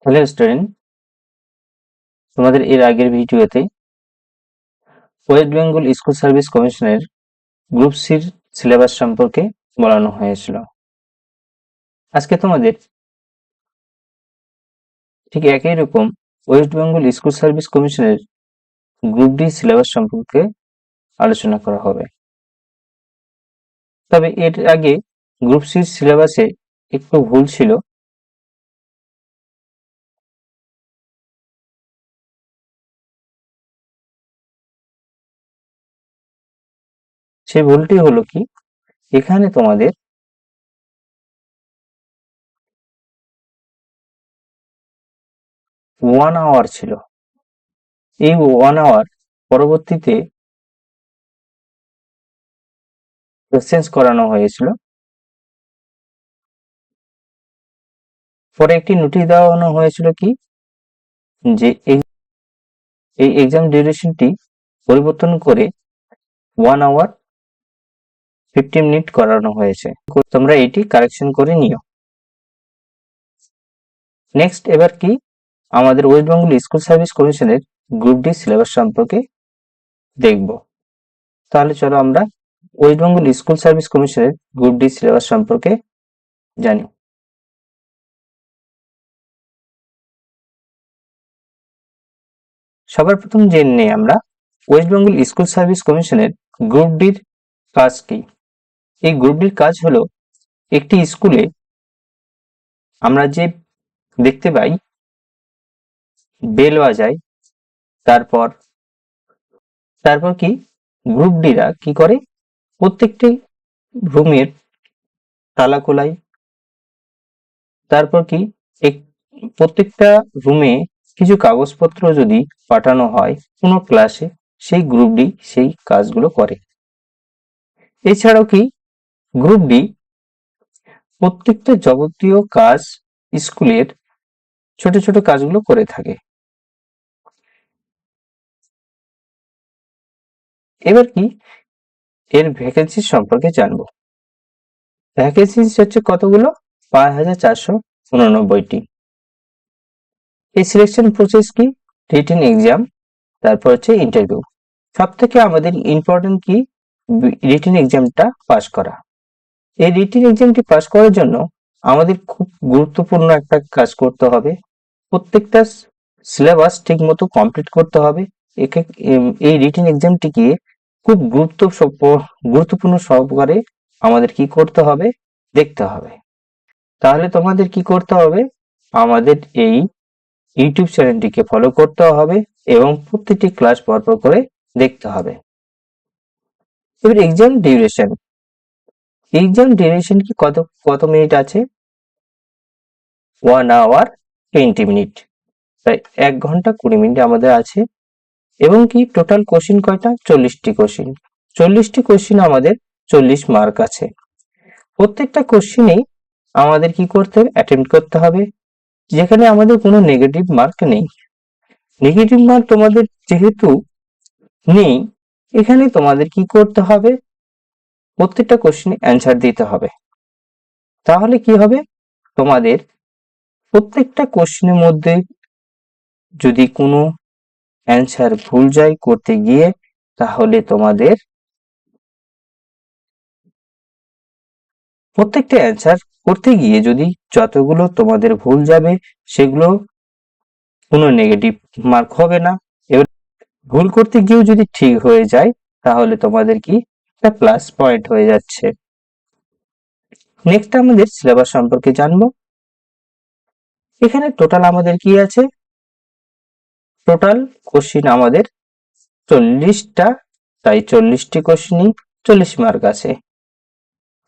Hello student, তোমাদের এর আগের ভিডিওতে ওয়েস্ট বেঙ্গল স্কুল সার্ভিস কমিশনের গ্রুপ সির সিলেবাস সম্পর্কে বলানো হয়েছিল। আজকে তোমাদের ঠিক একই রকম ওয়েস্ট বেঙ্গল স্কুল সার্ভিস কমিশনের গ্রুপ ডি সিলেবাস সম্পর্কে আলোচনা করা হবে। তবে এর আগে গ্রুপ সির সিলেবাসে একটু ভুল ছিল। সেই ভুলটি হলো কি, এখানে তোমাদের 1 আওয়ার ছিল। এই 1 আওয়ার পরবর্তীতে চেঞ্জ করানো হয়েছিল। পরে একটি নোটিশ দেওয়ানো হয়েছিল কি, যে এই এক্সাম ডিউরেশনটি পরিবর্তন করে 1 আওয়ার 50 মিনিট করানো হয়েছে। তোমরা এটি কারেকশন করে নিও। নেক্সট এবার কি, আমাদের ওয়েস্ট বেঙ্গল স্কুল সার্ভিস কমিশনের গ্রুপ ডি সিলেবাস সম্পর্কে দেখব। তাহলে চলো আমরা ওয়েস্ট বেঙ্গল স্কুল সার্ভিস কমিশনের গ্রুপ ডি সিলেবাস সম্পর্কে জানি। সবার প্রথম জেনে নেই আমরা ওয়েস্ট বেঙ্গল স্কুল সার্ভিস কমিশনের গ্রুপ ডির কাজ কি। এই গ্রুপ ডির কাজ হলো, একটি স্কুলে আমরা যে দেখতে পাই বেল বাজায়, তারপর কি গ্রুপ ডিরা কি করে, প্রত্যেকটি রুমের তালা খোলায়। তারপর কি, প্রত্যেকটা রুমে কিছু কাগজপত্র যদি পাঠানো হয় কোনো ক্লাসে, সেই গ্রুপ ডি সেই কাজগুলো করে। এছাড়াও কি, গ্রুপ ডি প্রত্যেকটা যাবতীয় কাজ স্কুলের ছোট ছোট কাজগুলো করে থাকে। এবার কি, এর ভ্যাকেন্সি সম্পর্কে জানবো। ভ্যাকেন্সি হচ্ছে কতগুলো, 5489টি। এই সিলেকশন প্রসেস কি, রিটেন এক্সাম, তারপর হচ্ছে ইন্টারভিউ। সব থেকে আমাদের ইম্পর্টেন্ট কি, রিটেন এক্সামটা পাস করা। এই রিটেন এক্সামটি পাস করার জন্য আমাদের খুব গুরুত্বপূর্ণ একটা কাজ করতে হবে, প্রত্যেকটা সিলেবাস ঠিক মতো কমপ্লিট করতে হবে। এই রিটেন এক্সামটিকে খুব গুরুত্বপূর্ণ সহকারে আমাদের কি করতে হবে, দেখতে হবে। তাহলে তোমাদের কি করতে হবে, আমাদের এই ইউটিউব চ্যানেলটিকে ফলো করতে হবে এবং প্রত্যেকটি ক্লাস পরপর করে দেখতে হবে। এবার এক্সাম ডিউরেশন। এক্সাম ডিউরেশন কি কত মিনিট আছে, 1 আওয়ার 20 মিনিট, তাই 1 ঘন্টা 20 মিনিট আমাদের আছে। এবং কি টোটাল কোশ্চিন কয়টা, 40টি কোশ্চিন। 40টি কোশ্চিন আমাদের 40 মার্ক আছে। প্রত্যেকটা কোশ্চিনেই আমাদের কি করতে হবে, অ্যাটেম্প্ট করতে হবে, যেখানে আমাদের কোনো নেগেটিভ মার্ক নেই। নেগেটিভ মার্ক তোমাদের যেহেতু নেই, এখানে তোমাদের কি করতে হবে, প্রত্যেকটা কোশ্চিনে অ্যান্সার দিতে হবে। তাহলে কি হবে, তোমাদের প্রত্যেকটা কোশ্চিনের মধ্যে যদি কোনো অ্যান্সার ভুল যায় করতে গিয়ে, তাহলে তোমাদের প্রত্যেকটা অ্যান্সার করতে গিয়ে যদি যতগুলো তোমাদের ভুল যাবে, সেগুলো কোনো নেগেটিভ মার্ক হবে না। এবার ভুল করতে গিয়েও যদি ঠিক হয়ে যায়, তাহলে তোমাদের কি একটা প্লাস পয়েন্ট হয়ে যাচ্ছে। নেক্সট আমাদের সিলেবাস সম্পর্কে জানবো। এখানে টোটাল আমাদের কি আছে, টোটাল কোশ্চিন আমাদের 40টা, তাই 40টি কোশ্চিনই 40 মার্ক আছে।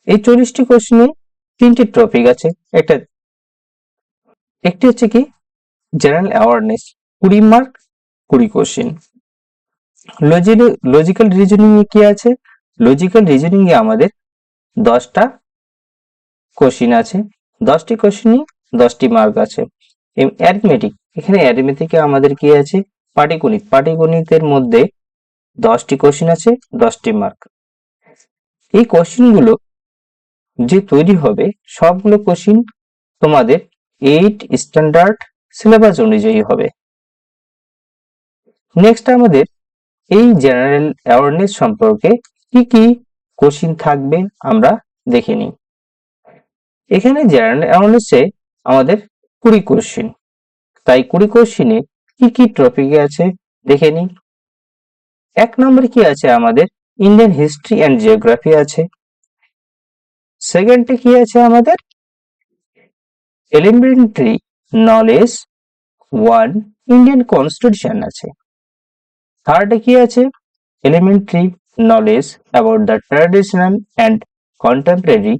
এই 40টি কোশ্চিনে 3টি টপিক আছে। একটি হচ্ছে কি general awareness, 20 mark 20 question. Logical reasoning এ কি আছে, লজিক্যাল রিজনিং এ আমাদের 10টা কোশ্চিন আছে, 10টি কোশ্চিনই 10টি মার্ক আছে। অ্যারিথমেটিক, এখানে অ্যারিথমেটিকে আমাদের কি আছে, পাটিগণিত, পাটিগণিতের মধ্যে 10টি কোশ্চিন আছে, 10টি মার্ক। এই কোশ্চিনগুলো যে তৈরি হবে, সবগুলো কোশ্চিন তোমাদের 8 স্ট্যান্ডার্ড সিলেবাস অনুযায়ী হবে। নেক্সট আমাদের এই জেনারেল অ্যাওয়ারনেস সম্পর্কে কি কি কোশ্চিন থাকবে আমরা দেখে নিই। এখানে জেনারেল অ্যাওয়ারনেসে আমাদের 20 কোশ্চিন, তাই 20 কোশ্চিনে কি কি টপিক আছে দেখে নিই। 1 নম্বরে কি আছে আমাদের ইন্ডিয়ান হিস্ট্রি অ্যান্ড জিওগ্রাফি আছে। সেকেন্ডে কি আছে আমাদের এলিমেন্টারি নলেজ 1 ইন্ডিয়ান কনস্টিটিউশন আছে। থার্ডে কি আছে elementary knowledge about the traditional and contemporary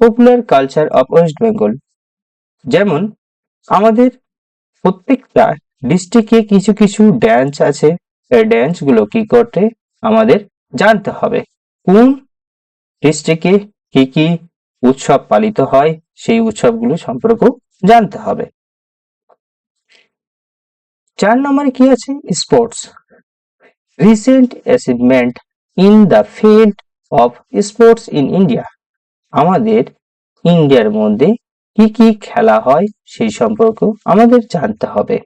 popular culture of West Bengal. যেমন আমাদের প্রত্যেকটা ডিস্ট্রিক্টে কিছু কিছু ড্যান্স আছে, এই ড্যান্সগুলো কি করতে আমাদের জানতে হবে। কোন ডিস্ট্রিক্টে কি কি উৎসব পালিত হয় সেই উৎসবগুলো সম্পর্কেও জানতে হবে। 4 নম্বরে কি আছে sports, recent achievement in the field of sports in India. আমাদের ইন্ডিয়ার মধ্যে কি কি খেলা হয় সেই সম্পর্কেও আমাদের জানতে হবে।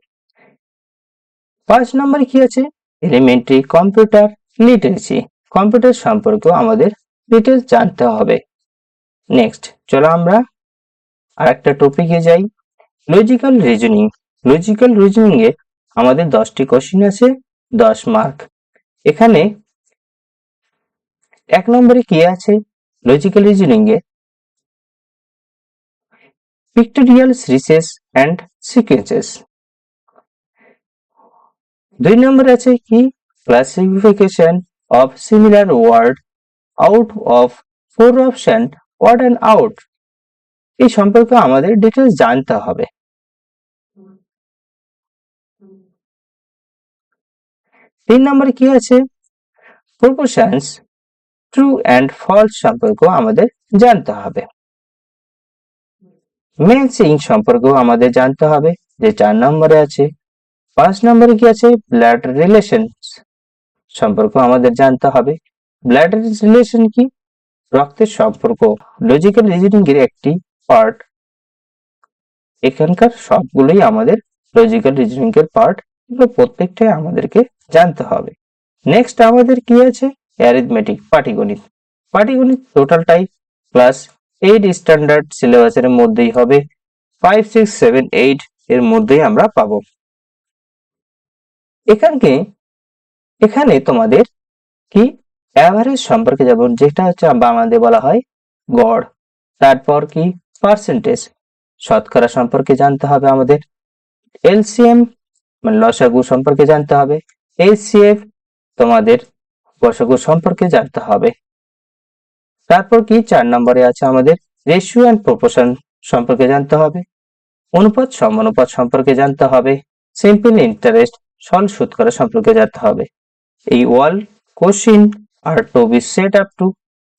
5 নম্বরে কি আছে এলিমেন্টারি কম্পিউটার লিটারেসি, কম্পিউটার সম্পর্কেও আমাদের ডিটেলস জানতে হবে। নেক্সট চলো আমরা আরেকটা টপিকে যাই, লজিক্যাল রিজনিং। লজিক্যাল রিজনিং এ আমাদের 10টি কোশ্চেন আছে, 10 মার্ক। এখানে 1 নম্বরে কি আছে লজিক্যাল রিজনিং এ পিক্টোরিয়াল সিরিজেস এন্ড সিকোয়েন্সেস। 2 নম্বরে আছে কি classification of similar word out of 4 option odd and out. এই সম্পর্কে আমাদের ডিটেইলস জানতে হবে। 3 নম্বরে কি আছে প্রপোর্শনস ট্রু এন্ড ফলস সম্পর্কেও আমাদের জানতে হবে। ম্যাচিং সম্পর্কেও আমাদের জানতে হবে, যে 4 নম্বরে আছে। 5 নম্বরে কি আছে ব্লাড রিলেশনস সম্পর্কেও আমাদের জানতে হবে। ব্লাড রিলেশন কি রক্তের সম্পর্ক লজিক্যাল রিজনিং এর একটি পার্ট। এখানকার সবগুলোই আমাদের লজিক্যাল রিজনিং এর পার্ট, এগুলো প্রত্যেকটাই আমাদেরকে জানতে হবে। নেক্সট আমাদের কি আছে অ্যারিথমেটিক পাটিগণিত। পাটিগণিত টোটালটাই ক্লাস 8 স্ট্যান্ডার্ড সিলেবাসের মধ্যেই হবে, 5, 6, 7, 8 এর মধ্যেই আমরা পাবো। এখানে তোমাদের কি অ্যাভারেজ সম্পর্কে যেমন যেটা হচ্ছে বাংলাতে বলা হয় গড়, তারপর কি পার্সেন্টেজ শতকরা সম্পর্কে জানতে হবে আমাদের, এলসিএম মানে লসাগু সম্পর্কে জানতে হবে, এইচসিএফ তোমাদের গসাগু সম্পর্কে জানতে হবে। তারপর কি 4 নম্বরে আছে আমাদের রেশিও এন্ড প্রপোর্শন সম্পর্কে জানতে হবে, অনুপাত সমানুপাত সম্পর্কে জানতে হবে, সিম্পল ইন্টারেস্ট সরল সুদ করা সম্পর্কে জানতে হবে। এই all question are to be set up to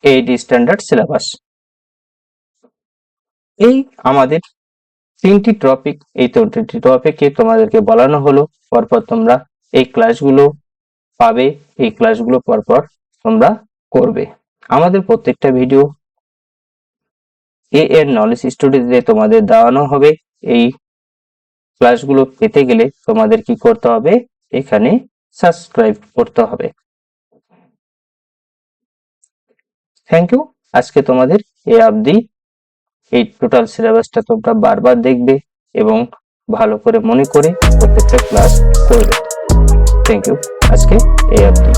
8 standard syllabus. এই আমাদের 3টি টপিক, এই 3টি টপিকে তোমাদেরকে বলানো হলো, পরপর তোমরা এই ক্লাসগুলো পাবে, এই ক্লাসগুলো পরপর তোমরা করবে। আমাদের প্রত্যেকটা ভিডিও এর নলেজ স্টুডিওতে তোমাদের দেওয়ানো হবে। এই ক্লাসগুলো পেতে গেলে তোমাদের কি করতে হবে, এখানে সাবস্ক্রাইব করতে হবে। Thank you. আজকে তোমাদের এই অবধি। এই টোটাল সিলেবাসটা তোমরা বারবার দেখবে এবং ভালো করে মনে করে প্রত্যেকটা ক্লাস করবে। Thank you. আজকে এই অবধি।